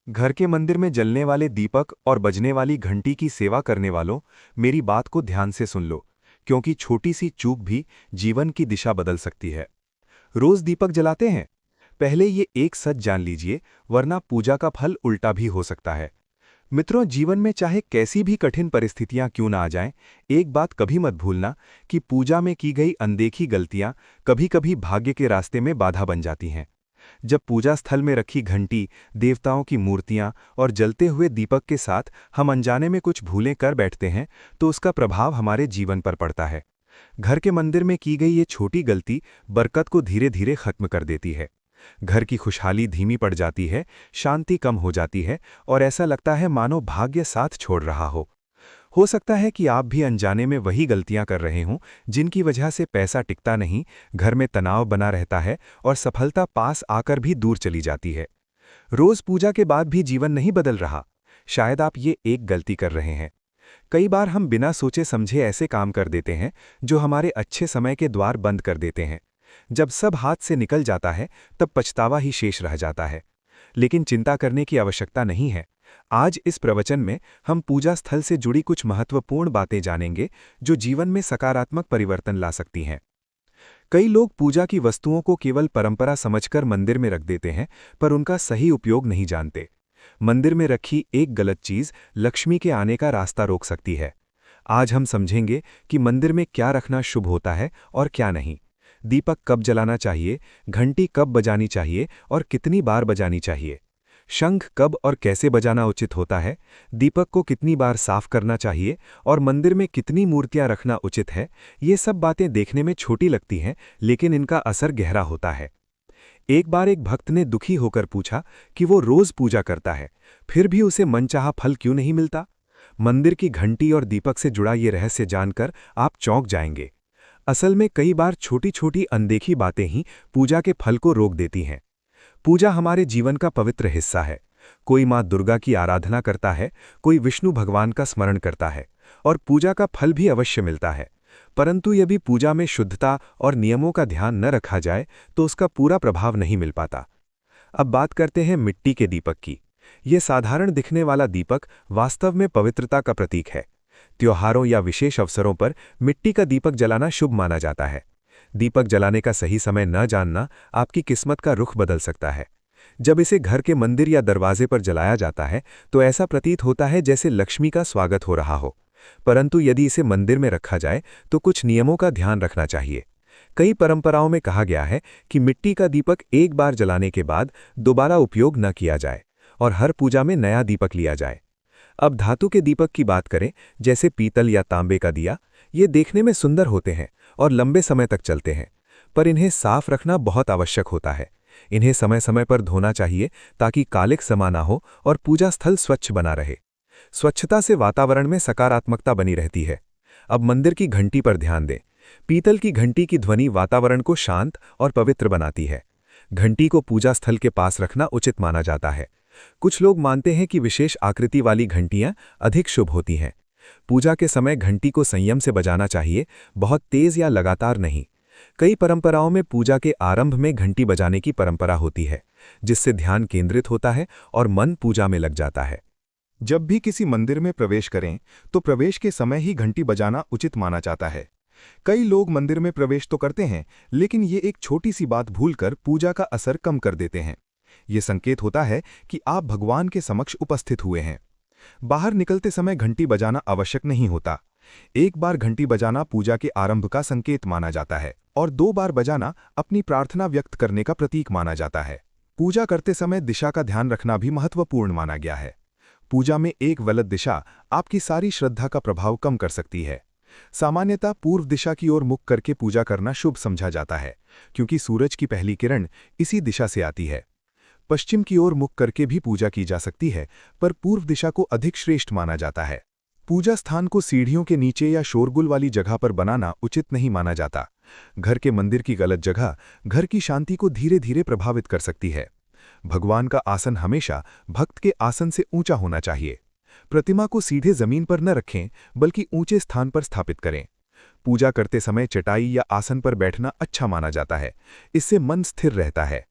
घर के मंदिर में जलने वाले दीपक और बजने वाली घंटी की सेवा करने वालों, मेरी बात को ध्यान से सुन लो, क्योंकि छोटी सी चूक भी जीवन की दिशा बदल सकती है। रोज दीपक जलाते हैं। पहले ये एक सच जान लीजिए, वरना पूजा का फल उल्टा भी हो सकता है। मित्रों, जीवन में चाहे कैसी भी कठिन परिस्थितियां क्यों ना आ जाएं, एक बात कभी मत भूलना कि पूजा में की गई अनदेखी गलतियां कभी-कभी भाग्य के रास्ते में बाधा बन जाती हैं। जब पूजा स्थल में रखी घंटी, देवताओं की मूर्तियां और जलते हुए दीपक के साथ हम अनजाने में कुछ भूलें कर बैठते हैं, तो उसका प्रभाव हमारे जीवन पर पड़ता है। घर के मंदिर में की गई ये छोटी गलती बरकत को धीरे धीरे खत्म कर देती है। घर की खुशहाली धीमी पड़ जाती है, शांति कम हो जाती है और ऐसा लगता है मानो भाग्य साथ छोड़ रहा हो सकता है कि आप भी अनजाने में वही गलतियां कर रहे हों जिनकी वजह से पैसा टिकता नहीं, घर में तनाव बना रहता है और सफलता पास आकर भी दूर चली जाती है। रोज पूजा के बाद भी जीवन नहीं बदल रहा। शायद आप ये एक गलती कर रहे हैं। कई बार हम बिना सोचे समझे ऐसे काम कर देते हैं जो हमारे अच्छे समय के द्वार बंद कर देते हैं। जब सब हाथ से निकल जाता है, तब पछतावा ही शेष रह जाता है। लेकिन चिंता करने की आवश्यकता नहीं है। आज इस प्रवचन में हम पूजा स्थल से जुड़ी कुछ महत्वपूर्ण बातें जानेंगे जो जीवन में सकारात्मक परिवर्तन ला सकती हैं। कई लोग पूजा की वस्तुओं को केवल परंपरा समझकर मंदिर में रख देते हैं, पर उनका सही उपयोग नहीं जानते। मंदिर में रखी एक गलत चीज लक्ष्मी के आने का रास्ता रोक सकती है। आज हम समझेंगे कि मंदिर में क्या रखना शुभ होता है और क्या नहीं। दीपक कब जलाना चाहिए, घंटी कब बजानी चाहिए और कितनी बार बजानी चाहिए। शंख कब और कैसे बजाना उचित होता है, दीपक को कितनी बार साफ करना चाहिए और मंदिर में कितनी मूर्तियां रखना उचित है। ये सब बातें देखने में छोटी लगती हैं, लेकिन इनका असर गहरा होता है। एक बार एक भक्त ने दुखी होकर पूछा कि वो रोज पूजा करता है, फिर भी उसे मनचाहा फल क्यों नहीं मिलता। मंदिर की घंटी और दीपक से जुड़ा ये रहस्य जानकर आप चौंक जाएंगे। असल में कई बार छोटी छोटी अनदेखी बातें ही पूजा के फल को रोक देती हैं। पूजा हमारे जीवन का पवित्र हिस्सा है। कोई माँ दुर्गा की आराधना करता है, कोई विष्णु भगवान का स्मरण करता है और पूजा का फल भी अवश्य मिलता है। परंतु यदि पूजा में शुद्धता और नियमों का ध्यान न रखा जाए तो उसका पूरा प्रभाव नहीं मिल पाता। अब बात करते हैं मिट्टी के दीपक की। यह साधारण दिखने वाला दीपक वास्तव में पवित्रता का प्रतीक है। त्योहारों या विशेष अवसरों पर मिट्टी का दीपक जलाना शुभ माना जाता है। दीपक जलाने का सही समय न जानना आपकी किस्मत का रुख बदल सकता है। जब इसे घर के मंदिर या दरवाजे पर जलाया जाता है तो ऐसा प्रतीत होता है जैसे लक्ष्मी का स्वागत हो रहा हो। परंतु यदि इसे मंदिर में रखा जाए तो कुछ नियमों का ध्यान रखना चाहिए। कई परंपराओं में कहा गया है कि मिट्टी का दीपक एक बार जलाने के बाद दोबारा उपयोग न किया जाए और हर पूजा में नया दीपक लिया जाए। अब धातु के दीपक की बात करें, जैसे पीतल या तांबे का दिया, ये देखने में सुंदर होते हैं और लंबे समय तक चलते हैं, पर इन्हें साफ रखना बहुत आवश्यक होता है। इन्हें समय समय पर धोना चाहिए ताकि कालिक समा ना हो और पूजा स्थल स्वच्छ बना रहे। स्वच्छता से वातावरण में सकारात्मकता बनी रहती है। अब मंदिर की घंटी पर ध्यान दें। पीतल की घंटी की ध्वनि वातावरण को शांत और पवित्र बनाती है। घंटी को पूजा स्थल के पास रखना उचित माना जाता है। कुछ लोग मानते हैं कि विशेष आकृति वाली घंटियां अधिक शुभ होती हैं। पूजा के समय घंटी को संयम से बजाना चाहिए, बहुत तेज या लगातार नहीं। कई परंपराओं में पूजा के आरंभ में घंटी बजाने की परंपरा होती है, जिससे ध्यान केंद्रित होता है और मन पूजा में लग जाता है। जब भी किसी मंदिर में प्रवेश करें तो प्रवेश के समय ही घंटी बजाना उचित माना जाता है। कई लोग मंदिर में प्रवेश तो करते हैं, लेकिन ये एक छोटी सी बात भूलकर पूजा का असर कम कर देते हैं। ये संकेत होता है कि आप भगवान के समक्ष उपस्थित हुए हैं। बाहर निकलते समय घंटी बजाना आवश्यक नहीं होता। एक बार घंटी बजाना पूजा के आरंभ का संकेत माना जाता है और 2 बार बजाना अपनी प्रार्थना व्यक्त करने का प्रतीक माना जाता है। पूजा करते समय दिशा का ध्यान रखना भी महत्वपूर्ण माना गया है। पूजा में एक गलत दिशा आपकी सारी श्रद्धा का प्रभाव कम कर सकती है। सामान्यतः पूर्व दिशा की ओर मुख करके पूजा करना शुभ समझा जाता है, क्योंकि सूरज की पहली किरण इसी दिशा से आती है। पश्चिम की ओर मुख करके भी पूजा की जा सकती है, पर पूर्व दिशा को अधिक श्रेष्ठ माना जाता है। पूजा स्थान को सीढ़ियों के नीचे या शोरगुल वाली जगह पर बनाना उचित नहीं माना जाता। घर के मंदिर की गलत जगह घर की शांति को धीरे धीरे प्रभावित कर सकती है। भगवान का आसन हमेशा भक्त के आसन से ऊंचा होना चाहिए। प्रतिमा को सीधे जमीन पर न रखें, बल्कि ऊंचे स्थान पर स्थापित करें। पूजा करते समय चटाई या आसन पर बैठना अच्छा माना जाता है। इससे मन स्थिर रहता है।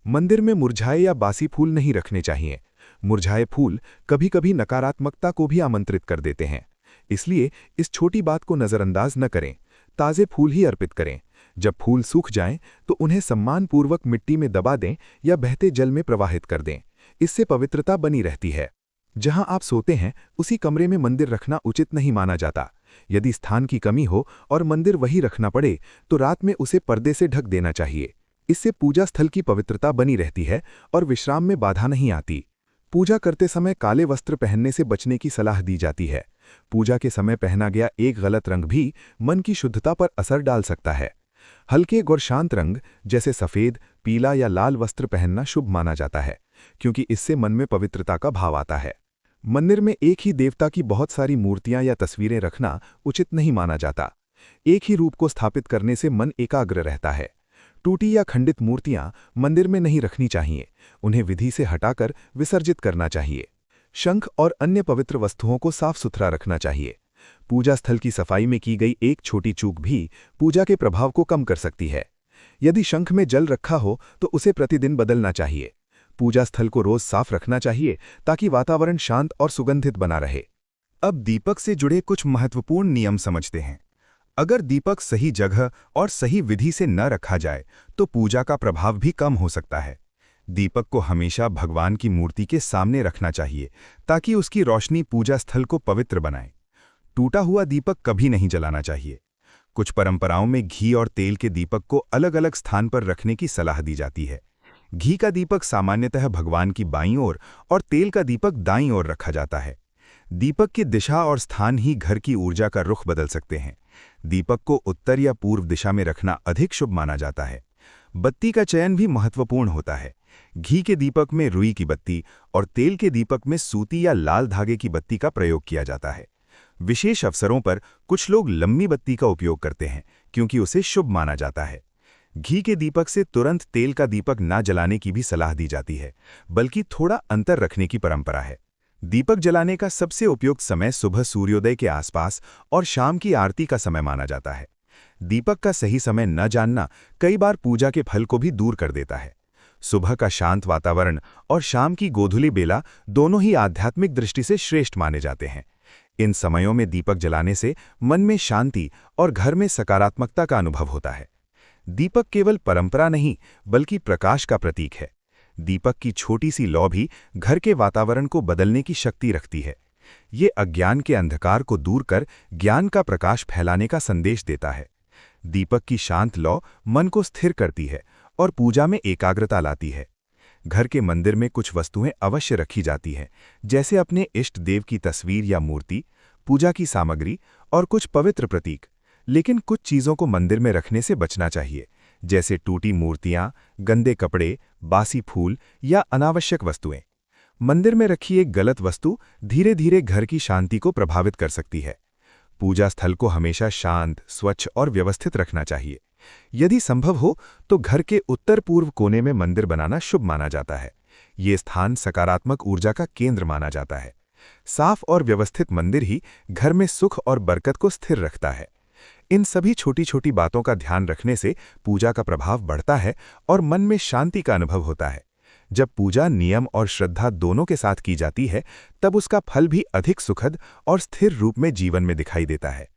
मंदिर में मुरझाए या बासी फूल नहीं रखने चाहिए। मुरझाए फूल कभी-कभी नकारात्मकता को भी आमंत्रित कर देते हैं। इसलिए इस छोटी बात को नज़रअंदाज न करें, ताज़े फूल ही अर्पित करें। जब फूल सूख जाएं तो उन्हें सम्मानपूर्वक मिट्टी में दबा दें या बहते जल में प्रवाहित कर दें। इससे पवित्रता बनी रहती है। जहां आप सोते हैं उसी कमरे में मंदिर रखना उचित नहीं माना जाता। यदि स्थान की कमी हो और मंदिर वही रखना पड़े तो रात में उसे पर्दे से ढक देना चाहिए। इससे पूजा स्थल की पवित्रता बनी रहती है और विश्राम में बाधा नहीं आती। पूजा करते समय काले वस्त्र पहनने से बचने की सलाह दी जाती है। पूजा के समय पहना गया एक गलत रंग भी मन की शुद्धता पर असर डाल सकता है। हल्के और शांत रंग जैसे सफ़ेद, पीला या लाल वस्त्र पहनना शुभ माना जाता है, क्योंकि इससे मन में पवित्रता का भाव आता है। मंदिर में एक ही देवता की बहुत सारी मूर्तियां या तस्वीरें रखना उचित नहीं माना जाता। एक ही रूप को स्थापित करने से मन एकाग्र रहता है। टूटी या खंडित मूर्तियां मंदिर में नहीं रखनी चाहिए, उन्हें विधि से हटाकर विसर्जित करना चाहिए। शंख और अन्य पवित्र वस्तुओं को साफ सुथरा रखना चाहिए। पूजा स्थल की सफाई में की गई एक छोटी चूक भी पूजा के प्रभाव को कम कर सकती है। यदि शंख में जल रखा हो तो उसे प्रतिदिन बदलना चाहिए। पूजा स्थल को रोज साफ रखना चाहिए ताकि वातावरण शांत और सुगंधित बना रहे। अब दीपक से जुड़े कुछ महत्वपूर्ण नियम समझते हैं। अगर दीपक सही जगह और सही विधि से न रखा जाए तो पूजा का प्रभाव भी कम हो सकता है। दीपक को हमेशा भगवान की मूर्ति के सामने रखना चाहिए ताकि उसकी रोशनी पूजा स्थल को पवित्र बनाए। टूटा हुआ दीपक कभी नहीं जलाना चाहिए। कुछ परंपराओं में घी और तेल के दीपक को अलग अलग स्थान पर रखने की सलाह दी जाती है। घी का दीपक सामान्यतः भगवान की बाईं ओर और तेल का दीपक दाईं ओर रखा जाता है। दीपक की दिशा और स्थान ही घर की ऊर्जा का रुख बदल सकते हैं। दीपक को उत्तर या पूर्व दिशा में रखना अधिक शुभ माना जाता है। बत्ती का चयन भी महत्वपूर्ण होता है। घी के दीपक में रुई की बत्ती और तेल के दीपक में सूती या लाल धागे की बत्ती का प्रयोग किया जाता है। विशेष अवसरों पर कुछ लोग लंबी बत्ती का उपयोग करते हैं क्योंकि उसे शुभ माना जाता है। घी के दीपक से तुरंत तेल का दीपक ना जलाने की भी सलाह दी जाती है, बल्कि थोड़ा अंतर रखने की परंपरा है। दीपक जलाने का सबसे उपयुक्त समय सुबह सूर्योदय के आसपास और शाम की आरती का समय माना जाता है। दीपक का सही समय न जानना कई बार पूजा के फल को भी दूर कर देता है। सुबह का शांत वातावरण और शाम की गोधूली बेला दोनों ही आध्यात्मिक दृष्टि से श्रेष्ठ माने जाते हैं। इन समयों में दीपक जलाने से मन में शांति और घर में सकारात्मकता का अनुभव होता है। दीपक केवल परंपरा नहीं बल्कि प्रकाश का प्रतीक है। दीपक की छोटी सी लौ भी घर के वातावरण को बदलने की शक्ति रखती है। ये अज्ञान के अंधकार को दूर कर ज्ञान का प्रकाश फैलाने का संदेश देता है। दीपक की शांत लौ मन को स्थिर करती है और पूजा में एकाग्रता लाती है। घर के मंदिर में कुछ वस्तुएं अवश्य रखी जाती हैं, जैसे अपने इष्ट देव की तस्वीर या मूर्ति, पूजा की सामग्री और कुछ पवित्र प्रतीक। लेकिन कुछ चीज़ों को मंदिर में रखने से बचना चाहिए, जैसे टूटी मूर्तियां, गंदे कपड़े, बासी फूल या अनावश्यक वस्तुएं। मंदिर में रखी एक गलत वस्तु धीरे धीरे घर की शांति को प्रभावित कर सकती है। पूजा स्थल को हमेशा शांत, स्वच्छ और व्यवस्थित रखना चाहिए। यदि संभव हो तो घर के उत्तर पूर्व कोने में मंदिर बनाना शुभ माना जाता है। ये स्थान सकारात्मक ऊर्जा का केंद्र माना जाता है। साफ और व्यवस्थित मंदिर ही घर में सुख और बरकत को स्थिर रखता है। इन सभी छोटी छोटी बातों का ध्यान रखने से पूजा का प्रभाव बढ़ता है और मन में शांति का अनुभव होता है। जब पूजा नियम और श्रद्धा दोनों के साथ की जाती है, तब उसका फल भी अधिक सुखद और स्थिर रूप में जीवन में दिखाई देता है।